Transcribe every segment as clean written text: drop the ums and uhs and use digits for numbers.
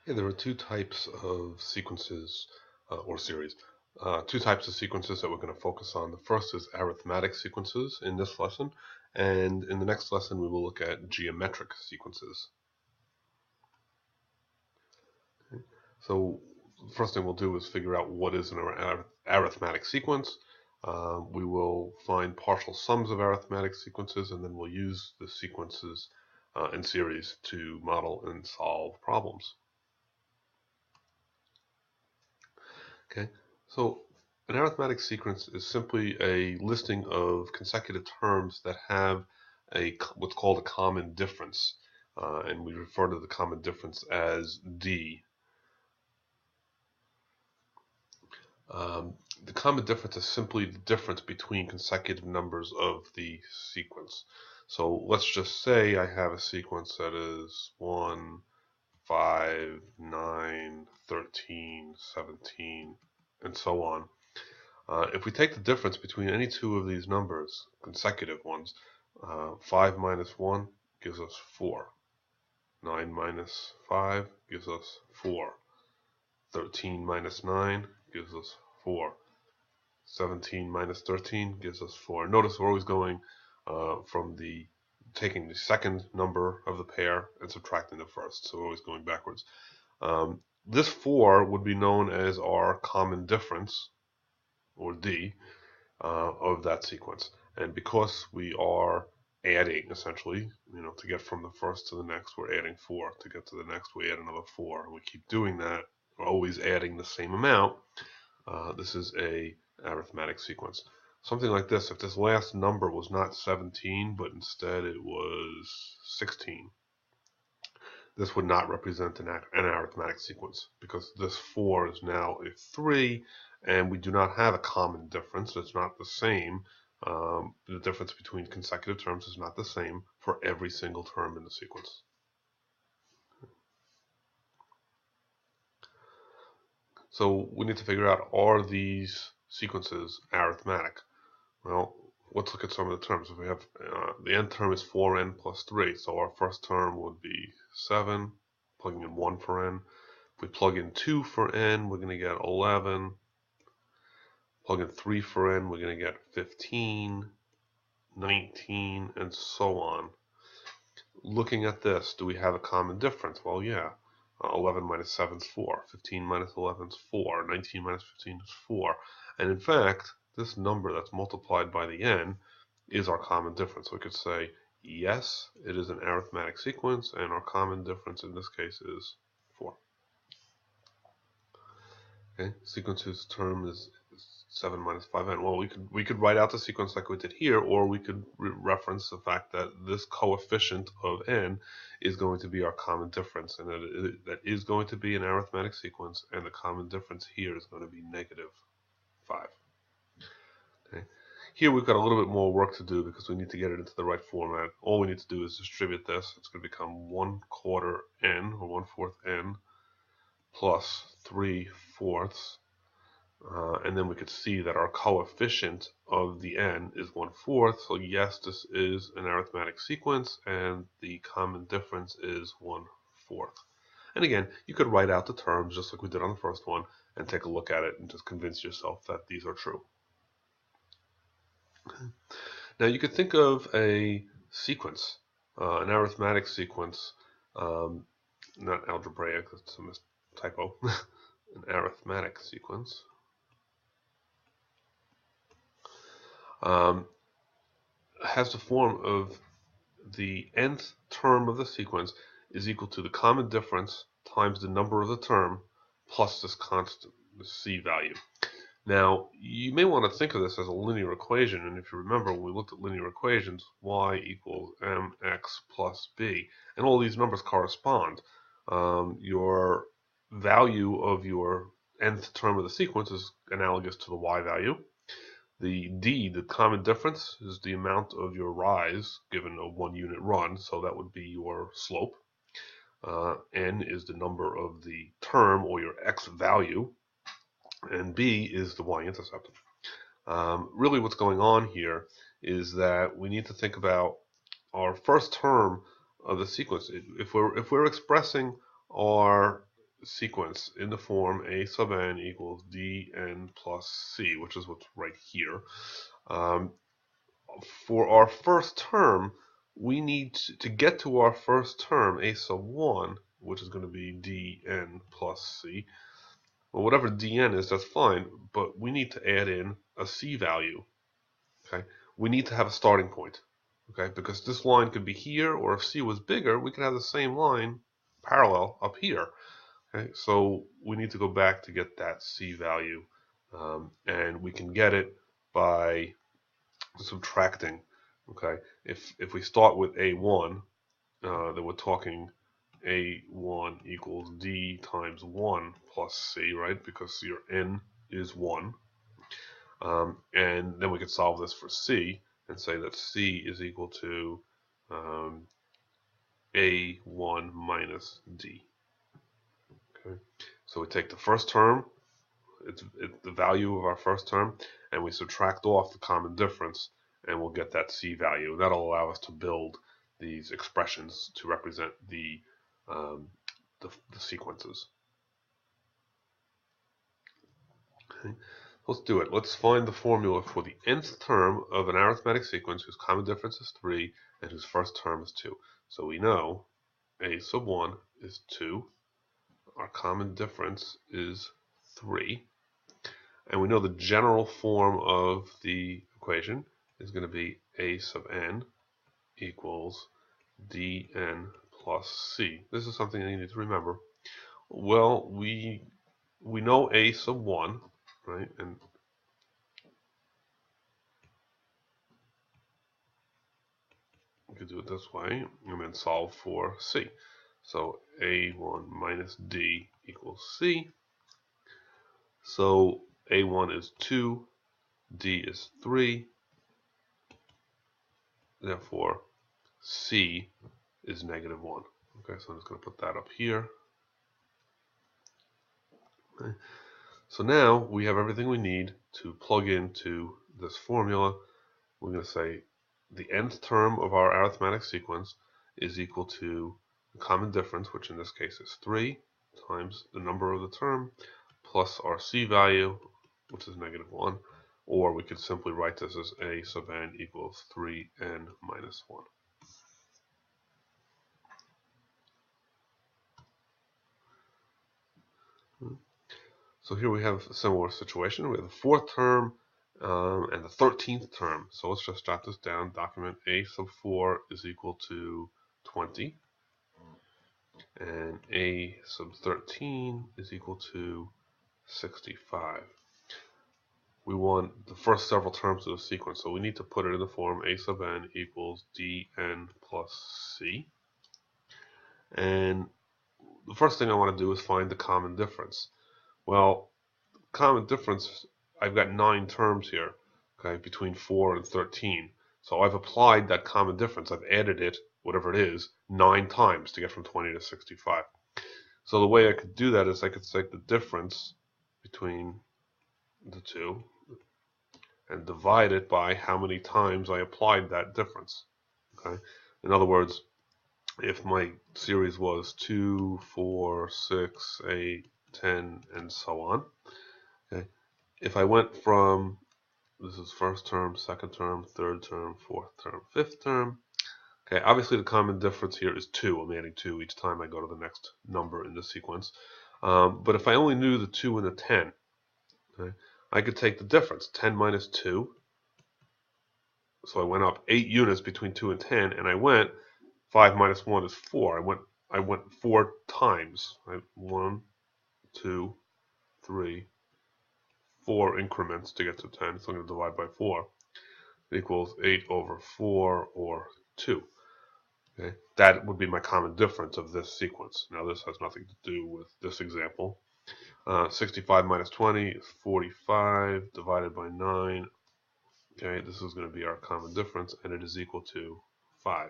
Yeah, there are two types of sequences or series. Two types of sequences that we're going to focus on. The first is arithmetic sequences in this lesson, and in the next lesson we will look at geometric sequences. Okay. So the first thing we'll do is figure out what is an arithmetic sequence. We will find partial sums of arithmetic sequences, and then we'll use the sequences in series to model and solve problems. Okay, so an arithmetic sequence is simply a listing of consecutive terms that have what's called a common difference, and we refer to the common difference as D. The common difference is simply the difference between consecutive numbers of the sequence. So let's just say I have a sequence that is 1, 5, 9, 13, 17, and so on. If we take the difference between any two of these numbers, consecutive ones, 5 minus 1 gives us 4. 9 minus 5 gives us 4. 13 minus 9 gives us 4. 17 minus 13 gives us 4. Notice we're always going from taking the second number of the pair and subtracting the first. So we're always going backwards. This 4 would be known as our common difference, or D, of that sequence. And because we are adding, essentially, to get from the first to the next, we're adding 4. To get to the next, we add another 4. And we keep doing that. We're always adding the same amount. This is a arithmetic sequence. Something like this, if this last number was not 17, but instead it was 16, this would not represent an arithmetic sequence because this 4 is now a 3, and we do not have a common difference. It's not the same. The difference between consecutive terms is not the same for every single term in the sequence. So we need to figure out, are these sequences arithmetic? Well, let's look at some of the terms. If we have the nth term is 4n plus 3, so our first term would be 7, plugging in 1 for n. If we plug in 2 for n, we're going to get 11. Plug in 3 for n, we're going to get 15, 19, and so on. Looking at this, do we have a common difference? Well, yeah. 11 minus 7 is 4. 15 minus 11 is 4. 19 minus 15 is 4. And in fact, this number that's multiplied by the n is our common difference. So we could say, yes, it is an arithmetic sequence, and our common difference in this case is 4. Okay, sequence's term is 7 minus 5n. Well, we could write out the sequence like we did here, or we could reference the fact that this coefficient of n is going to be our common difference, and that is going to be an arithmetic sequence, and the common difference here is going to be negative 5. Okay. Here we've got a little bit more work to do because we need to get it into the right format. All we need to do is distribute this. It's going to become 1/4 n, or 1/4 n, plus 3/4. And then we could see that our coefficient of the n is 1/4. So yes, this is an arithmetic sequence, and the common difference is 1/4. And again, you could write out the terms just like we did on the first one and take a look at it and just convince yourself that these are true. Now you could think of a sequence, an arithmetic sequence, not algebraic, that's a typo, an arithmetic sequence. Has the form of the nth term of the sequence is equal to the common difference times the number of the term plus this constant, the c value. Now, you may want to think of this as a linear equation, and if you remember when we looked at linear equations, y equals mx plus b, and all these numbers correspond. Your value of your nth term of the sequence is analogous to the y value. The d, the common difference, is the amount of your rise given a 1-unit run, so that would be your slope. N is the number of the term, or your x value, and b is the y-intercept. Really what's going on here is that we need to think about our first term of the sequence. If we're expressing our sequence in the form a sub n equals dn plus c, which is what's right here. For our first term, we need to get to our first term, a sub 1, which is going to be dn plus c. Well, whatever dn is, that's fine, but we need to add in a c value. Okay, we need to have a starting point. Okay, because this line could be here, or if c was bigger, we could have the same line parallel up here. Okay, so we need to go back to get that c value, and we can get it by subtracting. Okay, if we start with a1, then we're talking a1 equals d times 1 plus c, right? Because your n is 1. And then we could solve this for c and say that c is equal to a1 minus d. Okay, so we take the first term, it's the value of our first term, and we subtract off the common difference, and we'll get that c value. That'll allow us to build these expressions to represent the sequences. Okay. Let's do it. Let's find the formula for the nth term of an arithmetic sequence whose common difference is 3 and whose first term is 2. So we know a sub 1 is 2. Our common difference is 3. And we know the general form of the equation is going to be a sub n equals dn plus c. This is something you need to remember. Well, we know a sub 1, right? And we could do it this way, and then solve for c. So a1 minus d equals c. So a1 is 2, d is 3. Therefore, c is negative 1. Okay, so I'm just going to put that up here. Okay. So now we have everything we need to plug into this formula. We're going to say the nth term of our arithmetic sequence is equal to the common difference, which in this case is 3, times the number of the term, plus our c value, which is negative 1. Or we could simply write this as a sub n equals 3n minus 1. So here we have a similar situation. We have the fourth term and the 13th term. So let's just jot this down. Document a sub 4 is equal to 20. And a sub 13 is equal to 65. We want the first several terms of the sequence, so we need to put it in the form a sub n equals dn plus c. And the first thing I want to do is find the common difference. Well, common difference, I've got 9 terms here, okay, between 4 and 13. So I've applied that common difference. I've added it, whatever it is, 9 times to get from 20 to 65. So the way I could do that is I could take the difference between the two and divide it by how many times I applied that difference. Okay. In other words, if my series was 2, 4, 6, 8, 10, and so on, okay, if I went from, this is first term, second term, third term, fourth term, fifth term, okay, obviously the common difference here is 2. I'm adding 2 each time I go to the next number in the sequence. But if I only knew the 2 and the 10, okay, I could take the difference, 10 minus 2. So I went up 8 units between 2 and 10, and I went 5 minus 1 is 4. I went 4 times. Right? 1, 2, 3, 4 increments to get to 10. So I'm going to divide by 4. It equals 8 over 4 or 2. Okay? That would be my common difference of this sequence. Now this has nothing to do with this example. 65 minus 20 is 45 divided by 9. Okay, this is going to be our common difference, and it is equal to 5.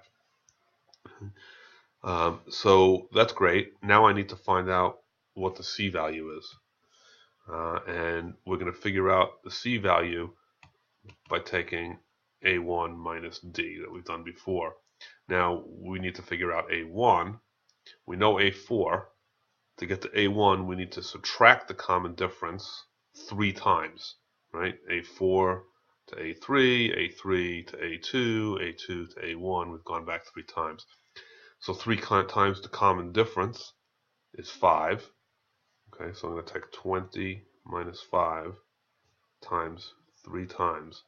So that's great. Now I need to find out what the c value is. And we're going to figure out the c value by taking a1 minus d that we've done before. Now we need to figure out a1. We know a4. to get to A1, we need to subtract the common difference 3 times, right? A4 to A3, A3 to A2, A2 to A1. We've gone back 3 times. So 3 times the common difference is 5. Okay, so I'm going to take 20 minus 5 times 3 times.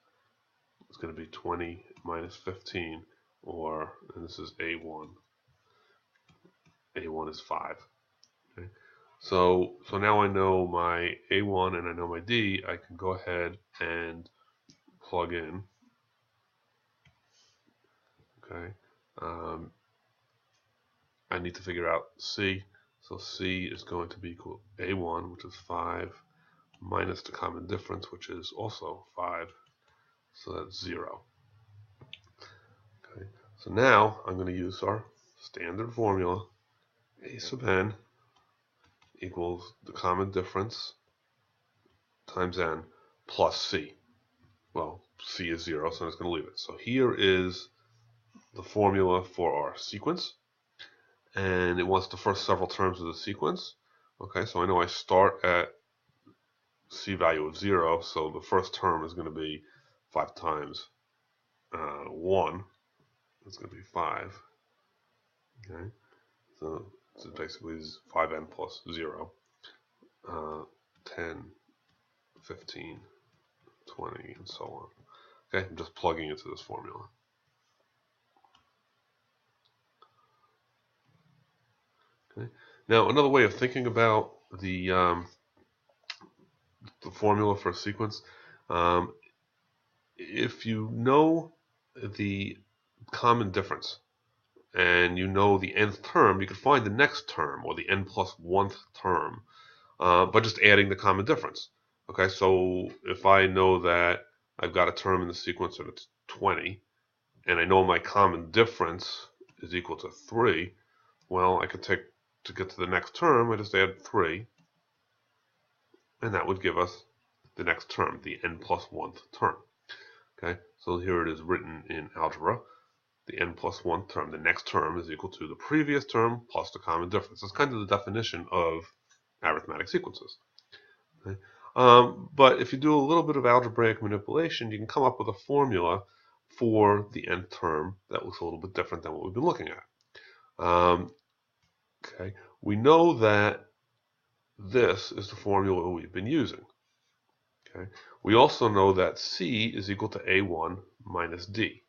It's going to be 20 minus 15, and this is A1. A1 is 5. Okay. So now I know my A1 and I know my D. I can go ahead and plug in. Okay. I need to figure out C. So C is going to be equal to A1, which is 5, minus the common difference, which is also 5. So that's 0. Okay. So now I'm going to use our standard formula. A sub n equals the common difference times n plus C. Well, C is 0, so I'm just going to leave it. So here is the formula for our sequence, and it wants the first several terms of the sequence. Okay, so I know I start at C value of 0, so the first term is going to be 5 times 1. It's going to be 5. Okay, so basically is 5n plus 0. 10, 15, 20, and so on. Okay, I'm just plugging into this formula. Okay. Now, another way of thinking about the formula for a sequence, if you know the common difference and you know the nth term, you can find the next term, or the n plus 1th term, by just adding the common difference. Okay, so if I know that I've got a term in the sequence and it's 20, and I know my common difference is equal to 3, well, I could take, to get to the next term, I just add 3, and that would give us the next term, the n plus 1th term. Okay, so here it is written in algebra. The n plus 1th term, the next term, is equal to the previous term plus the common difference. That's kind of the definition of arithmetic sequences. Okay? But if you do a little bit of algebraic manipulation, you can come up with a formula for the nth term that looks a little bit different than what we've been looking at. Okay, we know that this is the formula we've been using. Okay, we also know that C is equal to A1 minus D.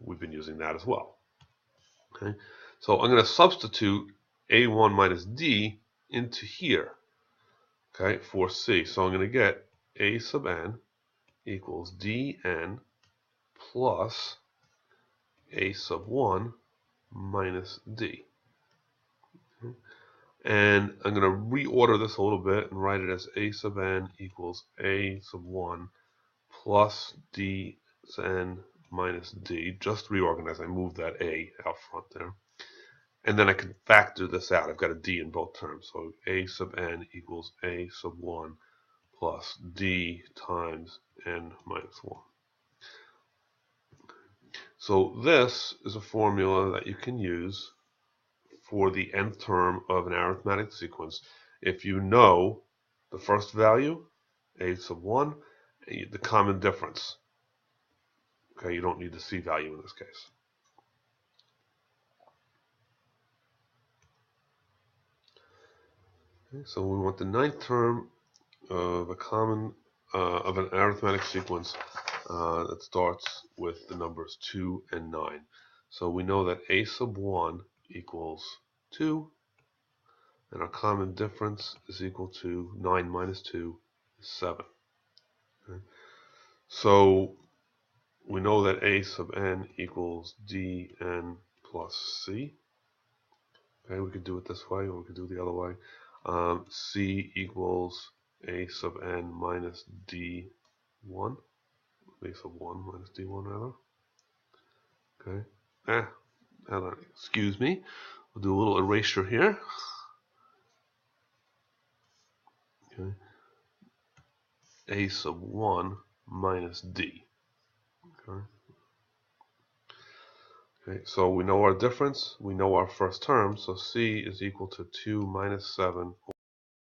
We've been using that as well. Okay, so I'm going to substitute A1 minus D into here, okay, for C. So I'm going to get A sub n equals dn plus A sub 1 minus D. Okay. And I'm going to reorder this a little bit and write it as A sub n equals A sub 1 plus D n minus D. Just reorganize. I moved that A out front there. And then I can factor this out. I've got a D in both terms. So A sub n equals A sub 1 plus D times n minus 1. So this is a formula that you can use for the nth term of an arithmetic sequence if you know the first value, A sub 1, the common difference. Okay, you don't need the C value in this case. Okay, so we want the ninth term of a common of an arithmetic sequence that starts with the numbers 2 and 9. So we know that A sub 1 equals 2, and our common difference is equal to 9 minus 2 is 7. Okay. So we know that A sub n equals dn plus C. Okay, we could do it this way, or we could do it the other way. C equals A sub n minus d1. A sub 1 minus d1 rather. Okay. Excuse me. We'll do a little erasure here. Okay. A sub 1 minus d. Okay. Okay, so we know our difference, we know our first term, so C is equal to 2 minus 7